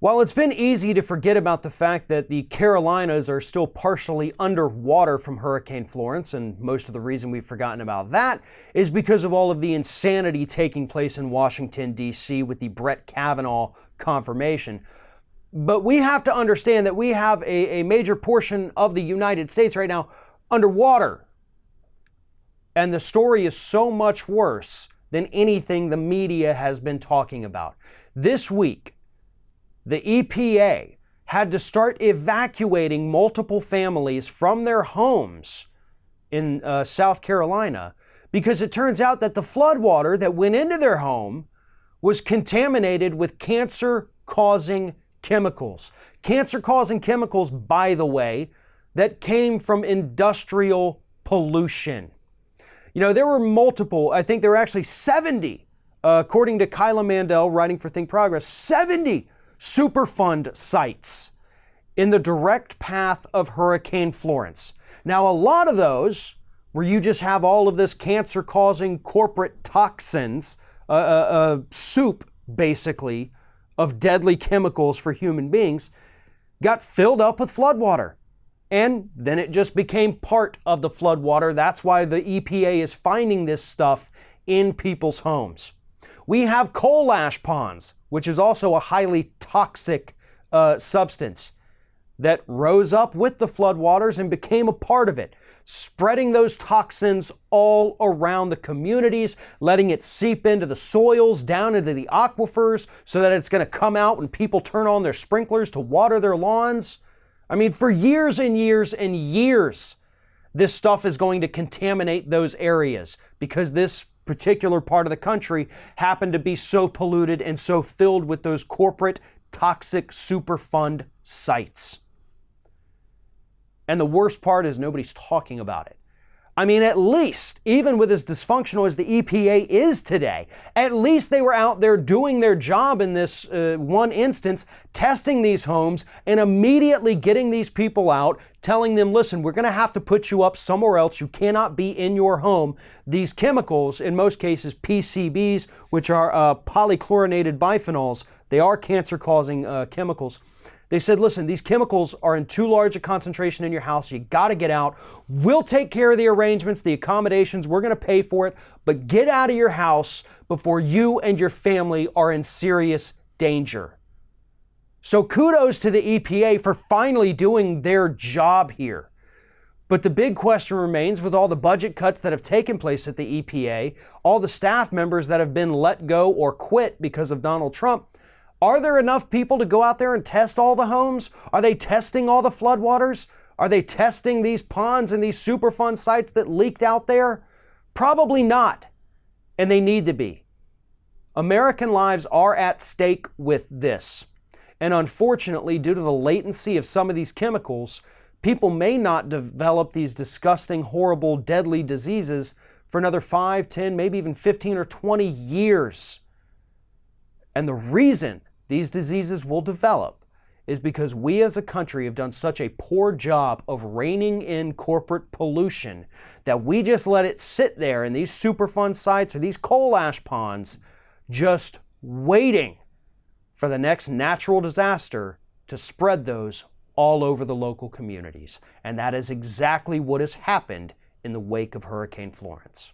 While it's been easy to forget about the fact that the Carolinas are still partially underwater from Hurricane Florence, and most of the reason we've forgotten about that is because of all of the insanity taking place in Washington, D.C. with the Brett Kavanaugh confirmation. But we have to understand that we have a major portion of the United States right now underwater. And the story is so much worse than anything the media has been talking about. This week, the EPA had to start evacuating multiple families from their homes in South Carolina because it turns out that the floodwater that went into their home was contaminated with cancer-causing chemicals. Cancer-causing chemicals, by the way, that came from industrial pollution. You know, there were multiple, I think there were actually 70, according to Kyla Mandel writing for Think Progress, 70 Superfund sites in the direct path of Hurricane Florence. Now, a lot of those where you just have all of this cancer-causing corporate toxins, soup, basically, of deadly chemicals for human beings, got filled up with floodwater. And then it just became part of the floodwater. That's why the EPA is finding this stuff in people's homes. We have coal ash ponds, which is also a highly toxic substance that rose up with the floodwaters and became a part of it, spreading those toxins all around the communities, letting it seep into the soils, down into the aquifers, so that it's going to come out when people turn on their sprinklers to water their lawns. I mean, for years and years and years, this stuff is going to contaminate those areas because this particular part of the country happened to be so polluted and so filled with those corporate toxic Superfund sites. And the worst part is nobody's talking about it. I mean, at least, even with as dysfunctional as the EPA is today, at least they were out there doing their job in this one instance, testing these homes and immediately getting these people out, telling them, listen, we're going to have to put you up somewhere else. You cannot be in your home. These chemicals, in most cases PCBs, which are polychlorinated biphenyls, they are cancer-causing chemicals. They said, listen, these chemicals are in too large a concentration in your house. You got to get out. We'll take care of the arrangements, the accommodations. We're going to pay for it. But get out of your house before you and your family are in serious danger. So kudos to the EPA for finally doing their job here. But the big question remains, with all the budget cuts that have taken place at the EPA, all the staff members that have been let go or quit because of Donald Trump, are there enough people to go out there and test all the homes? Are they testing all the floodwaters? Are they testing these ponds and these Superfund sites that leaked out there? Probably not. And they need to be. American lives are at stake with this. And unfortunately, due to the latency of some of these chemicals, people may not develop these disgusting, horrible, deadly diseases for another 5, 10, maybe even 15 or 20 years. And the reason these diseases will develop is because we as a country have done such a poor job of reining in corporate pollution that we just let it sit there in these Superfund sites or these coal ash ponds, just waiting for the next natural disaster to spread those all over the local communities. And that is exactly what has happened in the wake of Hurricane Florence.